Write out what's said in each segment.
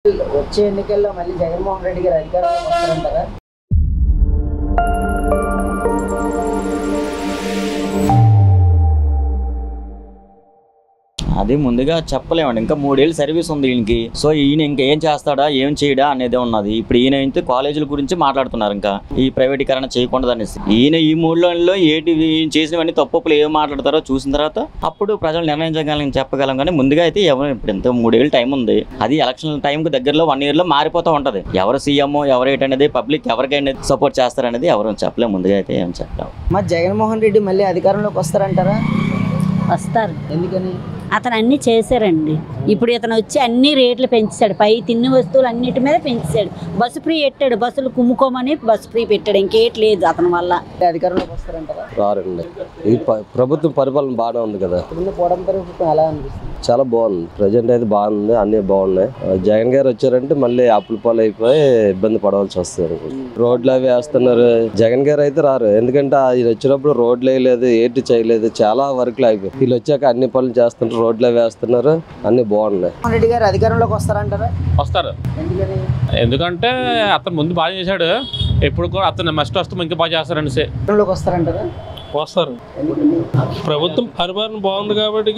వచ్చే ఎన్నికల్లో మళ్ళీ జగన్మోహన్ రెడ్డి గారు అధికారంలోకి వస్తారంటారా? అది ముందుగా చెప్పలేమండి. ఇంకా 3 ఏళ్ళు సర్వీస్ ఉంది ఈయనకి. సో ఈయన ఇంకా ఏం చేస్తాడా ఏం చేయడా అనేది ఉన్నది. ఇప్పుడు ఈయన అయితే కాలేజీల గురించి మాట్లాడుతున్నారు. ఇంకా ఈ ప్రైవేటీకరణ చేయకూడదు అనేసి. ఈయన ఈ 3 నెలల్లో ఈయన చేసినవన్నీ తప్పులు ఏం మాట్లాడతారో చూసిన తర్వాత అప్పుడు ప్రజలు నిర్ణయించగలని చెప్పగలం. కానీ ముందుగా అయితే ఎవరు ఇప్పుడు ఎంత 3 ఏళ్ళు టైం ఉంది. అది ఎలక్షన్ టైంకి దగ్గరలో 1 ఇయర్లో మారిపోతూ ఉంటది. ఎవరు సీఎం ఎవరు ఏంటనేది పబ్లిక్ ఎవరికైనా సపోర్ట్ చేస్తారనేది ఎవరు చెప్పలేము. ముందుగా అయితే ఏం చెప్తాం. మరి జగన్మోహన్ రెడ్డి మళ్ళీ అధికారంలోకి వస్తారంటారా? వస్తారు. ఎందుకని? అతను అన్నీ చేశారండి. ఇప్పుడు ఇతను వచ్చి అన్ని రేట్లు పెంచాడు. పై తిన్ని వస్తువులు అన్నిటి మీద పెంచాడు. బస్సు ఫ్రీ పెట్టాడు. బస్సులు కుమ్ముకోమని బస్సు ఫ్రీ పెట్టాడు. ఇంకేట్ లేదు అతని వల్ల. అధికారంలోకి వస్తారంటారా? రారండి. ఈ ప్రభుత్వం పరిపాలన బాగానే ఉంది కదా. పోవడం ప్రభుత్వం ఎలా అనిపిస్తుంది? చాలా బాగుంది. ప్రజెంట్ అయితే బాగుంది. అన్ని బాగున్నాయి. జగన్ గారు వచ్చారంటే మళ్ళీ అప్పుల పాలు అయిపోయి ఇబ్బంది పడవలసి వస్తారు. రోడ్లు అవి వేస్తున్నారు. జగన్ గారు అయితే రారు. ఎందుకంటే ఆయన వచ్చినప్పుడు రోడ్లు వేయలేదు, ఏంటి చేయలేదు, చాలా వర్క్లు అయిపోయి. వీళ్ళు వచ్చాక అన్ని పనులు చేస్తున్నారు. రోడ్లు వేస్తున్నారు. అన్ని బాగున్నాయి. రెడ్డి గారు అధికారంలోకి వస్తారంటారా? వస్తారు. ఎందుకంటే అతను ముందు బాగా చేశాడు. ఎప్పుడు కూడా అతను మస్ట్ వస్తాం ఇంకా బాగా చేస్తారండి. వస్తారంటారా? వస్తారు. ప్రభుత్వం పరిపాలన బాగుంది కాబట్టి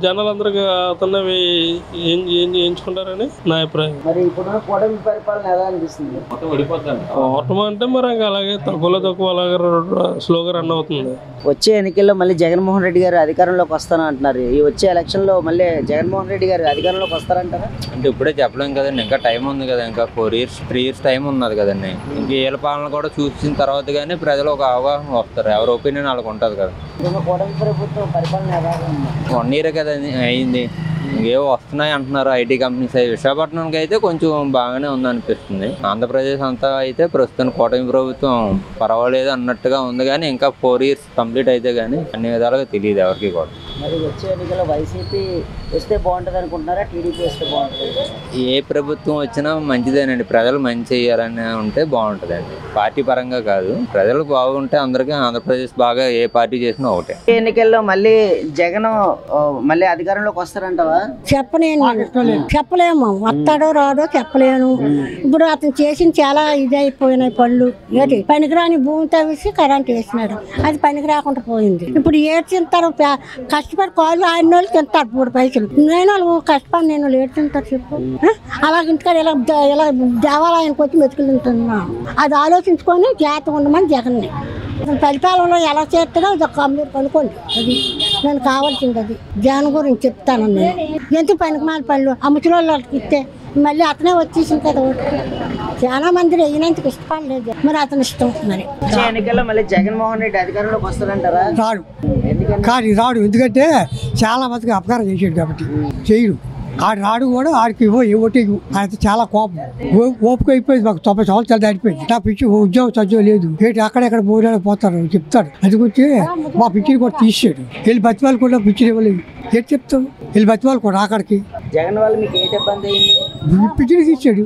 జనాలందరికీ అతన్ని ఎంచుకుంటారని నా అభిప్రాయం. మరి ఇప్పుడు కూటమి పరిపాలన ఎలా అనిపిస్తుంది? ఓటమి అంటే మరి అలాగే తక్కువ అలాగే స్లోగా రన్ అవుతుంది. వచ్చే ఎన్నికల్లో మళ్ళీ జగన్మోహన్ రెడ్డి గారు అధికారంలోకి వస్తాను అంటున్నారు. ఈ వచ్చే ఎలక్షన్ లో మళ్ళీ జగన్మోహన్ రెడ్డి గారు అధికారంలోకి వస్తారంటారా? అంటే ఇప్పుడే చెప్పలేం కదండి. ఇంకా టైం ఉంది కదా. ఇంకా 3 ఇయర్స్ టైం ఉన్నది కదండి. ఇంక ఏళ్ళ పాలన కూడా చూసిన తర్వాత కానీ ప్రజలు ఒక అవగాహన వస్తారు. ఎవరి ఒపీనియన్ వాళ్ళకు ఉంటుంది కదా. కూటమి ప్రభుత్వం పరిపాలన ఎలా ఉంది? 1 ఇయర్ కదా అయింది. ఇంకేవో వస్తున్నాయి అంటున్నారు ఐటీ కంపెనీస్. విశాఖపట్నానికి అయితే కొంచెం బాగానే ఉందనిపిస్తుంది. ఆంధ్రప్రదేశ్ అంతా అయితే ప్రస్తుతం కూటమి ప్రభుత్వం పర్వాలేదు అన్నట్టుగా ఉంది. కానీ ఇంకా 4 ఇయర్స్ కంప్లీట్ అయితే కానీ అన్ని విధాలుగా తెలియదు ఎవరికి కూడా. మరి వచ్చే ఎన్నికల్లో వైసీపీ వస్తే బాగుంటుంది అనుకుంటున్నారా? టీడీపీ వస్తే బాగుంటుంది? ఏ ప్రభుత్వం వచ్చినా మంచిదేనండి. ప్రజలు మంచి చేయాలని ఉంటే బాగుంటుందండి. పార్టీ పరంగా కాదు. ప్రజలు బాగుంటే అందరికీ ఆంధ్రప్రదేశ్ బాగా ఏ పార్టీ చేసినా ఒకటే. ఎన్నికల్లో మళ్ళీ జగన్ మళ్ళీ అధికారంలోకి వస్తారంటావా? చెప్పలేము. వస్తాడో రాడో చెప్పలేను. ఇప్పుడు అతను చేసిన చాలా ఇదైపోయినాయి పళ్ళు. ఏంటి పనికిరాని భూమి తవ్వేసి కరెంట్ వేసినాడు. అది పనికి రాకుండా పోయింది. ఇప్పుడు ఏడ్చింటారు. కష్టపడి కాళ్ళు ఆయన వాళ్ళు తింటారు 3 పైసలు. నేను వాళ్ళు కష్టపడి నేను ఏడు తింటారు చెప్పు. అలాగ ఇంటికాడ ఇలా దేవాలయానికి వచ్చి మెతుకులు తింటున్నా. అది ఆలోచించుకొని జాగ్రత్తగా ఉండమని జగన్ని పరిపాలనలో ఎలా చేస్తాడో మీరు కనుక్కోండి. అది నేను కావాల్సింది. అది జగన్ గురించి చెప్తాను. నేను ఎందుకు పనికిమాల పళ్ళు ఆ ముసలోళ్ళకి ఇస్తే మళ్ళీ అతనే వచ్చేసింది కదా. చాలా మంది అయినందుకు ఇష్టపడలేదు. మరి అతను ఇష్టం. మరి ఎన్నికల్లో మళ్ళీ జగన్మోహన్ రెడ్డి అధికారంలోకి వస్తారంటారా? రాడు. కానీ రాడు. ఎందుకంటే చాలా మందికి అపకారం చేసాడు కాబట్టి చేయడు. ఆడు రాడు కూడా ఆడికి ఓటే ఆయన చాలా కోపం ఓపిక అయిపోయింది. మాకు 90 సంవత్సరాలు దాటిపోయింది. నా పిచ్చి ఉద్యోగం చదువు లేదు. ఏంటి అక్కడెక్కడ పోరాడు పోతారు చెప్తాడు. అది వచ్చి మా పిచ్చిని కూడా తీసాడు. వెళ్ళి బతిమాలు కూడా పిచ్చిని ఇవ్వలేదు. ఏం చెప్తావు? వెళ్ళి బతిమాలు కూడా అక్కడికి జగన్ వల్ల మీకు ఏంటి ఇబ్బంది అయింది? పిచ్చిని తీసాడు.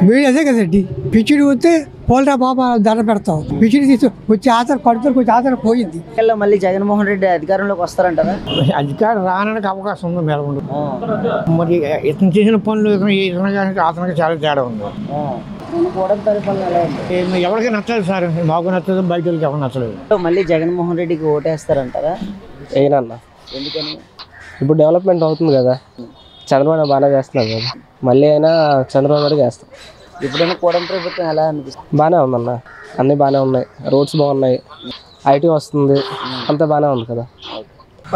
మీరు అదే కదండి. పిచ్చిని వస్తే పోలరా బాబా దండ పెడతాం. పిచ్చిని తీసి వచ్చి ఆధార్ కడుపుతో కొంచెం ఆధార్ పోయింది. మళ్ళీ జగన్మోహన్ రెడ్డి అధికారంలోకి వస్తారంటారా? అధికారం రావడానికి అవకాశం ఉంది మేడం. మరి ఇతను చేసిన పనులు అతనికి చాలా తేడా ఉంది. ఎవరికి నచ్చలేదు సార్. మాకు నచ్చదు, బయట వాళ్ళకి ఎవరు నచ్చలేదు. మళ్ళీ జగన్మోహన్ రెడ్డికి ఓటేస్తారంటారా? ఏనన్నా. ఎందుకని? ఇప్పుడు డెవలప్మెంట్ అవుతుంది కదా. చంద్రబాబు బాగానే చేస్తున్నారు కదా. మళ్ళీ అయినా చంద్రబాబు గారికి వేస్తాం. ఇప్పుడైనా కూటమి ప్రభుత్వం ఎలా అనిపిస్తుంది? బాగానే ఉందన్న. అన్నీ బాగానే ఉన్నాయి. రోడ్స్ బాగున్నాయి. ఐటీ వస్తుంది. అంతా బాగానే ఉంది కదా.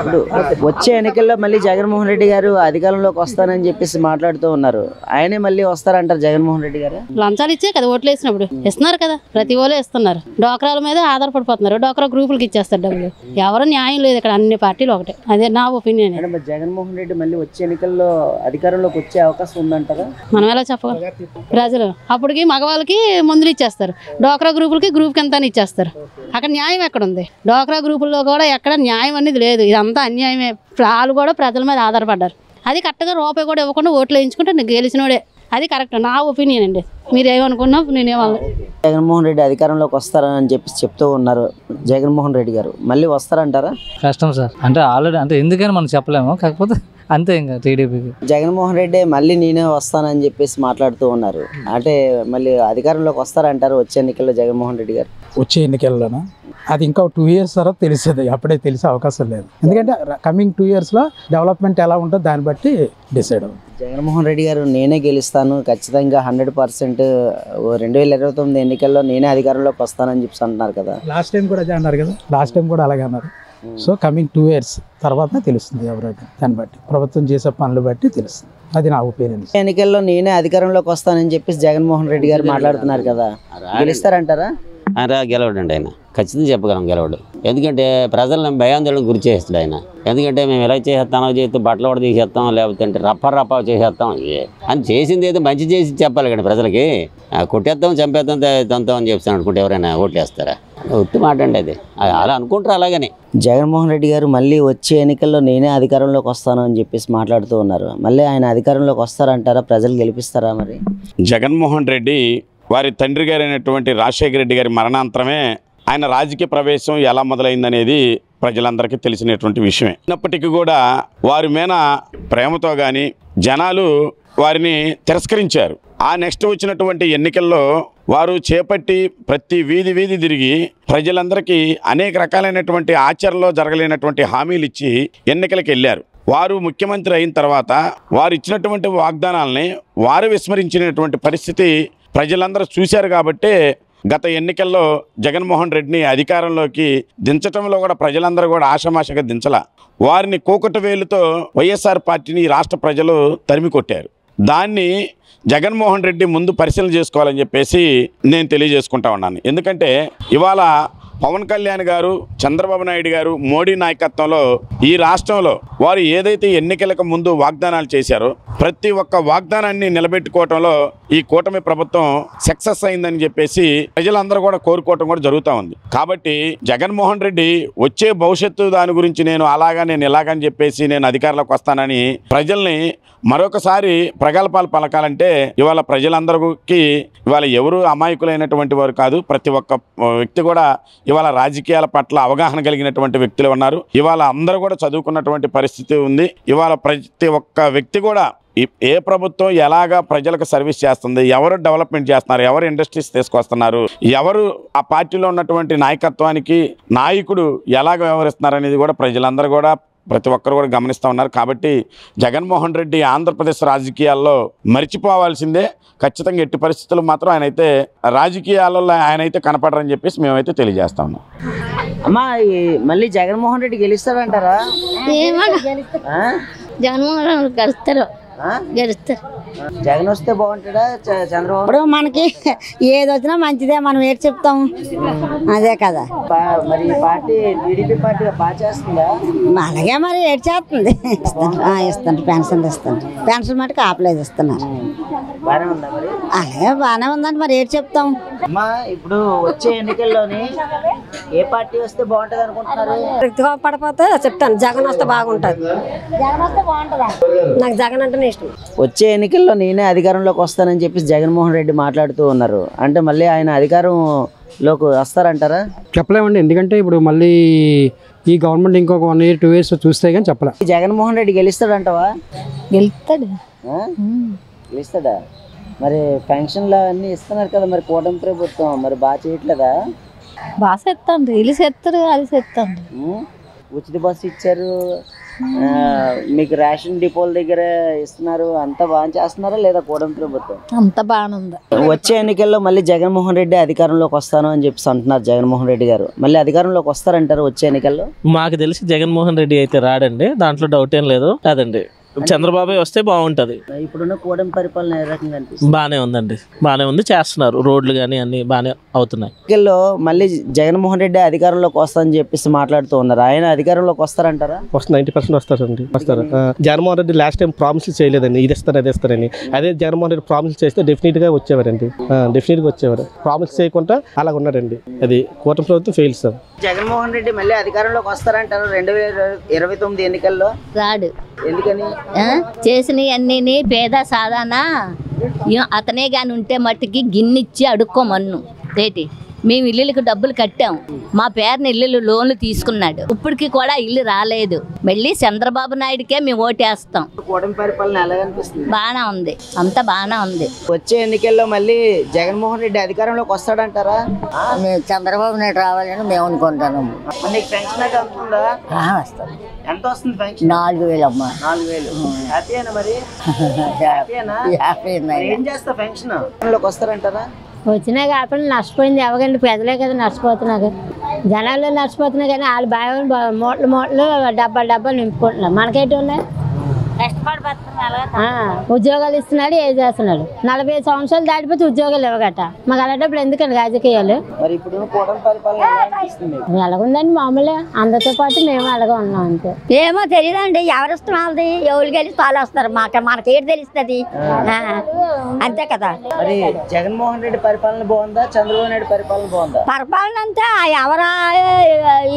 ఇప్పుడు వచ్చే ఎన్నికల్లో మళ్ళీ జగన్మోహన్ రెడ్డి గారు అధికారంలోకి వస్తానని చెప్పేసి మాట్లాడుతూ ఉన్నారు. ఆయనే మళ్ళీ వస్తారంటారు జగన్మోహన్ రెడ్డి గారు? లంచాలు ఇచ్చే కదా ఓట్లు వేసినప్పుడు ఇస్తున్నారు కదా. ప్రతి ఓళ్ళు ఇస్తున్నారు. డోక్రాల మీద ఆధారపడిపోతున్నారు. డోక్రా గ్రూపులకి ఇచ్చేస్తారు డబ్బులు. ఎవరు న్యాయం లేదు ఇక్కడ. అన్ని పార్టీలు ఒకటే. అదే నా ఒపీనియన్. జగన్మోహన్ రెడ్డి మళ్ళీ వచ్చే ఎన్నికల్లో అధికారంలోకి వచ్చే అవకాశం ఉందంటారా? మనం ఎలా చెప్పగలం? ప్రజలు అప్పటికి మగవాళ్ళకి మందులు ఇచ్చేస్తారు. డోక్రా గ్రూపులకి గ్రూప్ కింద ఇచ్చేస్తారు. అక్కడ న్యాయం ఎక్కడ ఉంది? డోక్రా గ్రూపుల్లో కూడా ఎక్కడ న్యాయం అనేది లేదు. ఇదంతా అన్యాయమే. వాళ్ళు కూడా ప్రజల మీద ఆధారపడ్డారు. అది కరెక్ట్గా రూపాయి కూడా ఇవ్వకుండా ఓట్లు వేయించుకుంటే నేను గెలిచినోడే. అది కరెక్ట్. నా ఒపీనియన్ అండి. మీరు ఏమనుకున్నా నేనేమన్నా. జగన్మోహన్ రెడ్డి అధికారంలోకి వస్తారని చెప్పి చెప్తూ ఉన్నారు. జగన్మోహన్ రెడ్డి గారు మళ్ళీ వస్తారంటారా? కష్టం సార్. అంటే ఆల్రెడీ అంటే ఎందుకని మనం చెప్పలేము. కాకపోతే అంతే ఇంకా టీడీపీకి. జగన్మోహన్ రెడ్డి మళ్ళీ నేనే వస్తానని చెప్పేసి మాట్లాడుతూ ఉన్నారు. అంటే మళ్ళీ అధికారంలోకి వస్తారంటారు వచ్చే ఎన్నికల్లో జగన్మోహన్ రెడ్డి గారు? వచ్చే ఎన్నికల్లోనా అది ఇంకా 2 years తర్వాత తెలుస్తుంది, అప్పుడే తెలిసే అవకాశం లేదు. ఎందుకంటే కమింగ్ 2 yearsలో డెవలప్మెంట్ ఎలా ఉంటుందో దాన్ని బట్టి డిసైడ్ అవుతుంది. జగన్మోహన్ రెడ్డి గారు నేనే గెలుస్తాను ఖచ్చితంగా 100% 2029 ఎన్నికల్లో నేనే అధికారంలోకి వస్తానని చెప్పి అంటున్నారు కదా. లాస్ట్ టైం కూడా అదే అన్నారు కదా, లాస్ట్ టైం కూడా అలాగే అన్నారు. సో కమింగ్ 2 years తర్వాత తెలుస్తుంది ఎవరైతే, దాన్ని బట్టి ప్రభుత్వం చేసే పనులు బట్టి తెలుస్తుంది. అది నా ఒపీనియన్. ఎన్నికల్లో నేనే అధికారంలోకి వస్తానని చెప్పేసి జగన్మోహన్ రెడ్డి గారు మాట్లాడుతున్నారు కదా, గెలుస్తారంటారా? గెలవడండి ఆయన, ఖచ్చితంగా చెప్పగలం గెలవడు. ఎందుకంటే ప్రజలను భయాందోళనకు గురి చేస్తాడు ఆయన. ఎందుకంటే మేము ఎలా చేసేస్తామో చేస్తే బట్టలు కూడా తీసేస్తాం, లేకపోతే అంటే రప్ప చేసేస్తాం అని చేసింది ఏదో మంచి చేసి చెప్పాలి కానీ ప్రజలకి. కొట్టేస్తాం చంపేస్తాం తంతాం అని చెప్తాను అనుకుంటే ఎవరైనా ఓట్లు వేస్తారా? ఒత్తి మాట అండి అది, అలా అనుకుంటారు. అలాగని జగన్మోహన్ రెడ్డి గారు మళ్ళీ వచ్చే ఎన్నికల్లో నేనే అధికారంలోకి వస్తాను అని చెప్పేసి మాట్లాడుతూ ఉన్నారు. మళ్ళీ ఆయన అధికారంలోకి వస్తారంటారా? ప్రజలు గెలిపిస్తారా? మరి జగన్మోహన్ రెడ్డి వారి తండ్రి గారైనటువంటి రాజశేఖర రెడ్డి గారి మరణాంతరమే ఆయన రాజకీయ ప్రవేశం ఎలా మొదలైందనేది ప్రజలందరికీ తెలిసినటువంటి విషయమే. అయినప్పటికీ కూడా వారి మీద ప్రేమతో కానీ జనాలు వారిని తిరస్కరించారు. ఆ నెక్స్ట్ వచ్చినటువంటి ఎన్నికల్లో వారు చేపట్టి ప్రతి వీధి తిరిగి ప్రజలందరికీ అనేక రకాలైనటువంటి ఆచరణలో జరగలేనటువంటి హామీలు ఇచ్చి ఎన్నికలకు వెళ్ళారు. వారు ముఖ్యమంత్రి అయిన తర్వాత వారు ఇచ్చినటువంటి వాగ్దానాలని వారు విస్మరించినటువంటి పరిస్థితి ప్రజలందరూ చూశారు. కాబట్టే గత ఎన్నికల్లో జగన్మోహన్ రెడ్డిని అధికారంలోకి దించడంలో కూడా ప్రజలందరూ కూడా ఆషామాషగా దించలా. వారిని కూకటి వేలుతో వైఎస్ఆర్ పార్టీని రాష్ట్ర ప్రజలు తరిమి కొట్టారు. దాన్ని జగన్మోహన్ రెడ్డి ముందు పరిశీలన చేసుకోవాలని చెప్పేసి నేను తెలియజేసుకుంటా ఉన్నాను. ఎందుకంటే ఇవాళ పవన్ కళ్యాణ్ గారు, చంద్రబాబు నాయుడు గారు, మోడీ నాయకత్వంలో ఈ రాష్ట్రంలో వారు ఏదైతే ఎన్నికలకు ముందు వాగ్దానాలు చేశారో ప్రతి ఒక్క వాగ్దానాన్ని నిలబెట్టుకోవటంలో ఈ కూటమి ప్రభుత్వం సక్సెస్ అయిందని చెప్పేసి ప్రజలందరూ కూడా కోరుకోవటం కూడా జరుగుతూ ఉంది. కాబట్టి జగన్మోహన్ రెడ్డి వచ్చే భవిష్యత్తు దాని గురించి నేను ఇలాగని చెప్పేసి నేను అధికారంలోకి వస్తానని ప్రజల్ని మరొకసారి ప్రగల్భాలు పలకాలంటే ఇవాళ ప్రజలందరికీ ఇవాళ ఎవరు అమాయకులైనటువంటి వారు కాదు. ప్రతి ఒక్క వ్యక్తి కూడా ఇవాళ రాజకీయాల పట్ల అవగాహన కలిగినటువంటి వ్యక్తులు ఉన్నారు. ఇవాళ అందరూ కూడా చదువుకున్నటువంటి పరిస్థితి ఉంది. ఇవాళ ప్రతి ఒక్క వ్యక్తి కూడా ఏ ప్రభుత్వం ఎలాగా ప్రజలకు సర్వీస్ చేస్తుంది, ఎవరు డెవలప్మెంట్ చేస్తున్నారు, ఎవరు ఇండస్ట్రీస్ తీసుకొస్తున్నారు, ఎవరు ఆ పార్టీలో ఉన్నటువంటి నాయకత్వానికి నాయకుడు ఎలాగ వ్యవహరిస్తున్నారు అనేది కూడా ప్రజలందరూ కూడా ప్రతి ఒక్కరు కూడా గమనిస్తూ ఉన్నారు. కాబట్టి జగన్మోహన్ రెడ్డి ఆంధ్రప్రదేశ్ రాజకీయాల్లో మర్చిపోవాల్సిందే. ఖచ్చితంగా ఎట్టి పరిస్థితులు మాత్రం ఆయనైతే రాజకీయాలలో ఆయనైతే కనపడరని చెప్పేసి మేమైతే తెలియజేస్తా ఉన్నాం. అమ్మా మళ్ళీ జగన్మోహన్ రెడ్డి గెలుస్తారంటారా? జగన్మోహన్ రెడ్డి గెలుస్తారు. జగన్ వస్తే బాగుంటాడా చంద్రబాబు? ఇప్పుడు మనకి ఏది వచ్చినా మంచిదే, మనం ఏడు చెప్తాం అదే కదా. మరి పార్టీ టీడీపీ పార్టీ బాగా చేస్తుందా? అలాగే మరి ఏడు చేస్తుంది. ఇస్తాను పెన్షన్ ఇస్తాను, పెన్షన్ మటుకు ఆపలేదు ఇస్తున్నారు. బాగానే ఉందా మరి? అలాగే బాగానే ఉందండి, మరి ఏడు చెప్తాం. అమ్మా ఇప్పుడు వచ్చే ఎన్నికల్లోని ఏ పార్టీ వస్తే బాగుంటది అనుకుంటున్నారు? వ్యక్తిగా పడిపోతే చెప్తాను జగన్ వస్తే బాగుంటుంది. జగన్ వస్తే బాగుంటుందా? నాకు జగన్ అంటే ఇష్టం. వచ్చే ఎన్నికల్లో నేనే అధికారంలోకి వస్తానని చెప్పి జగన్మోహన్ రెడ్డి మాట్లాడుతూ ఉన్నారు. అంటే మళ్ళీ ఆయన అధికారంలోకి వస్తారంటారా? చెప్పలేమండి, ఎందుకంటే ఇప్పుడు మళ్ళీ ఈ గవర్నమెంట్ ఇంకొక 1 year 2 years చూస్తే కానీ చెప్పలే. జగన్మోహన్ రెడ్డి గెలుస్తాడంటావా? గెలుస్తాడు. గెలుస్తాడా? మరి పెన్షన్లు అన్నీ ఇస్తున్నారు కదా, మరి కూటమి ప్రభుత్వం మరి బాగా చేయట్లేదా? బాగా చేస్తాండి, ఇల్లు చేస్తారు, అది చేస్తాండి. ఉచిత బస్సు ఇచ్చారు, మీకు రేషన్ డిపోల దగ్గర ఇస్తున్నారు, అంతా బాగా చేస్తున్నారా లేదా కూటమి ప్రభుత్వం? అంత బాగానే ఉంది. వచ్చే ఎన్నికల్లో మళ్ళీ జగన్మోహన్ రెడ్డి అధికారంలోకి వస్తాను అని చెప్పి అంటున్నారు. జగన్మోహన్ రెడ్డి గారు మళ్ళీ అధికారంలోకి వస్తారంటారు వచ్చే ఎన్నికల్లో? మాకు తెలిసి జగన్మోహన్ రెడ్డి అయితే రాడండి, దాంట్లో డౌట్ ఏం లేదు. అదండి చంద్రబాబు వస్తే బాగుంటది. ఇప్పుడున్న కూటమి పరిపాలన ఏ రకంగా అనిపిస్తుంది? బాగానే ఉందండి, బాగానే ఉంది, చేస్తున్నారు. రోడ్లు కానీ అన్ని బాగానే అవుతున్నాయి. ఎన్నికల్లో మళ్ళీ జగన్మోహన్ రెడ్డి అధికారంలోకి వస్తారని చెప్పేసి మాట్లాడుతూ ఉన్నారు. ఆయన అధికారంలోకి వస్తారంటారా? 90% వస్తారండి, వస్తారు. Jaganmohan Reddy last time promise చేయలేదండి, ఇది ఇస్తారు అది ఇస్తారని. అదే జగన్మోహన్ రెడ్డి ప్రామిస్ చేస్తే డెఫినెట్గా వచ్చేవారండి, డెఫినెట్గా వచ్చేవారు. ప్రామిస్ చేయకుండా అలా ఉన్నారండి. అది కూటమి ప్రభుత్వం ఫెయిల్ సార్. జగన్మోహన్ రెడ్డి మళ్ళీ అధికారంలోకి వస్తారంటారు 2029 ఎన్నికల్లో? రాడు. ఎందుకని? చేసినవి అన్నీ పేద సాధారణ అతనే కానీ ఉంటే మట్టికి గిన్నెచ్చి అడుక్కోమన్ను తేటి మేము ఇల్లులకు డబ్బులు కట్టాం, మా పేరుని ఇల్లు లోన్లు తీసుకున్నాడు, ఇప్పటికి కూడా ఇల్లు రాలేదు. మళ్ళీ చంద్రబాబు నాయుడుకే మేము ఓటేస్తాం. కూటమి పరిపాలన ఎలా అనిపిస్తుంది? బాగానే ఉంది, అంతా బాగానే ఉంది. వచ్చే ఎన్నికల్లో మళ్ళీ జగన్మోహన్ రెడ్డి అధికారంలోకి వస్తాడంటారా? మేము చంద్రబాబు నాయుడు రావాలని మేము అనుకుంటున్నాము. నీకు పెన్షన్ అయితే అందుతుందా? వస్తాం. ఎంత వస్తుంది పెన్షన్? 4,000 అమ్మా. 4,000. హ్యాపీయేనా మరి? హ్యాపీయేనా? ఏం చేస్తా పెన్షన్ లోకి వస్తారంటారా? వచ్చినా కాకుండా నష్టపోయింది ఎవరికండి? ప్రజలే కదా నష్టపోతున్నారు. జనాల్లో నష్టపోతున్నా కానీ వాళ్ళు బాగా మూటలు డబ్బాలు నింపుకుంటున్నారు. మనకేంటి ఉన్నాయి? ఉద్యోగాలు ఇస్తున్నాడు, ఏం చేస్తున్నాడు? 45 సంవత్సరాలు దాటిపోతే ఉద్యోగాలు ఇవ్వగట. మాకు అలాంటప్పుడు ఎందుకండి రాజకీయాలు? ఎలాగుందండి మామూలే, అందరితో పాటు మేము అలాగే ఉన్నాం అంతే. ఏమో తెలియదండి, ఎవరు ఇష్టం వాళ్ళది, ఎవరు కలిసి వాళ్ళు వస్తారు. మనకేంటి తెలుస్తుంది? అంతే కదా. మరి జగన్మోహన్ రెడ్డి పరిపాలన బాగుందా, చంద్రబాబు నాయుడు పరిపాలన బాగుందా? పరిపాలన అంతా ఎవరు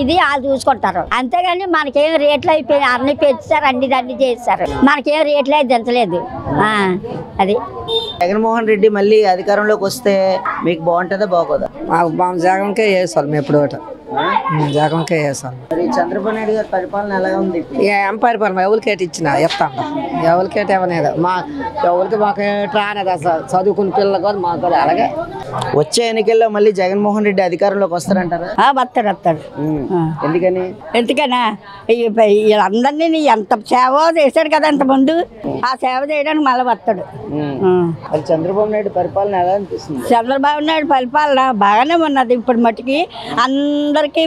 ఇది వాళ్ళు చూసుకుంటారు, అంతేగాని మనకేం రేట్లు అయిపోయి అన్ని పెంచారు, అన్ని చేస్తారు. మనకేం రేట్లు అయితే దించలేదు. అది జగన్మోహన్ రెడ్డి మళ్ళీ అధికారంలోకి వస్తే మీకు బాగుంటుందా బాగోదా? జగన్కే వేసాలి మేము ఎప్పుడు జగన్కే వేసాలి. మరి చంద్రబాబు నాయుడు గారి పరిపాలన ఎలా ఉంది? ఏం పరిపాలన ఎవరికేటి ఇచ్చినా ఇస్తాం, ఎవరికేటి ఇవ్వలేదు. ఎవరికి మాకు రానేది అసలు, చదువుకున్న పిల్లలు కాదు మాకు కూడా. అలాగే వచ్చే ఎన్నికల్లో మళ్ళీ జగన్మోహన్ రెడ్డి అధికారంలోకి వస్తారంటారా? వస్తాడు. ఎందుకని? ఎందుకనా వీళ్ళందరినీ ఎంత సేవ చేశాడు కదా ఇంతకుముందు, ఆ సేవ చేయడానికి మళ్ళీ వస్తాడు. మరి చంద్రబాబు నాయుడు పరిపాలన ఎలా అనిపిస్తుంది? చంద్రబాబు నాయుడు పరిపాలన బాగానే ఉన్నది. ఇప్పుడు మట్టుకి అందరికీ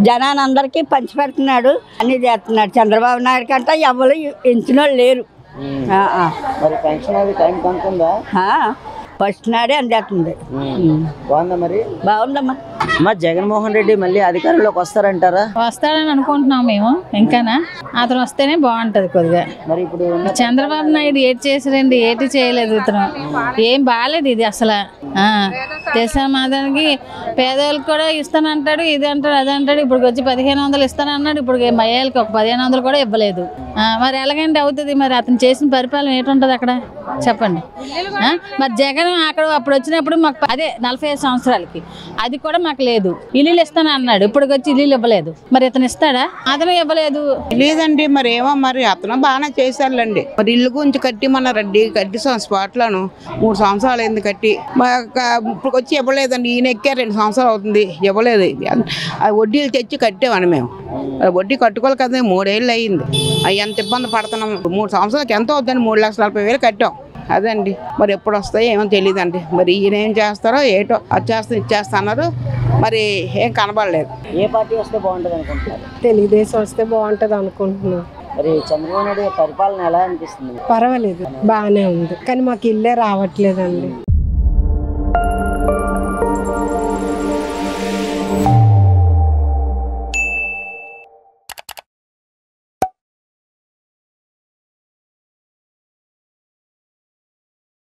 జనానందరికీ పంచిపెడుతున్నాడు, అన్ని చేస్తున్నాడు. చంద్రబాబు నాయుడు కంటే ఎవరు ఎంచిన వాళ్ళు లేరు. మరి పెన్షన్ అది టైం కంటుందా? ఫస్ట్ నాడే అందేస్తుంది. బాగుందా? మరి బాగుందమ్మా. మా జగన్మోహన్ రెడ్డి మళ్ళీ అధికారంలోకి వస్తారంటారా? వస్తాడని అనుకుంటున్నాం మేము. ఇంకానా అతను వస్తేనే బాగుంటది కొద్దిగా. మరి ఇప్పుడు చంద్రబాబు నాయుడు ఏటి చేసారండి, ఏటి చేయలేదు. ఇతను ఏం బాగాలేదు ఇది అసలు. దేశమాదానికి పేదవాళ్ళకి కూడా ఇస్తానంటాడు, ఇది అంటాడు, అది అంటాడు. ఇప్పుడు వచ్చి 1,500 ఇస్తానన్నాడు, ఇప్పుడు మహిళలకి ఒక 1,500 కూడా ఇవ్వలేదు. మరి ఎలాగంటే అవుతుంది? మరి అతను చేసిన పరిపాలన ఏంటుంటది అక్కడ చెప్పండి. మరి జగన్ అక్కడ అప్పుడు వచ్చినప్పుడు మాకు అదే 45 సంవత్సరాలకి అది కూడా మాకు లేదు. ఇల్లు ఇస్తాను అన్నాడు, ఇప్పుడు వచ్చి ఇల్లు ఇవ్వలేదు. మరి ఇతను ఇస్తాడా? అతను ఇవ్వలేదు. లేదండి, మరి ఏమో మరి అతను బాగానే చేశారులేండి. మరి ఇల్లు గురించి కట్టిమన్నారండి, కట్టి స్పాట్లను 3 సంవత్సరాలు అయింది కట్టి. ఇప్పుడు వచ్చి ఇవ్వలేదండి. ఈయన ఎక్కే 2 సంవత్సరాలు అవుతుంది, ఇవ్వలేదు. వడ్డీలు తెచ్చి కట్టేవాడిని మేము. వడ్డీ కట్టుకోవాలి కదా, 3 ఏళ్ళు అయ్యింది. అవి ఎంత ఇబ్బంది పడుతున్నాం. 3 సంవత్సరాలకి ఎంత అవుతుందండి? 3,40,000 కట్టాం. అదండి, మరి ఎప్పుడు వస్తాయో ఏమో తెలియదండి. మరి ఈయన ఏం చేస్తారో ఏటో ఇచ్చేస్తున్నారు, మరి ఏం కనబడలేదు. ఏ పార్టీ వస్తే బాగుంటుంది అనుకుంటున్నారు? తెలుగుదేశం వస్తే బాగుంటుంది అనుకుంటున్నాం. మరి చంద్రబాబు నాయుడు పరిపాలన ఎలా అనిపిస్తుంది? పర్వాలేదు, బాగానే ఉంది. కానీ మాకు ఇల్లే రావట్లేదండి.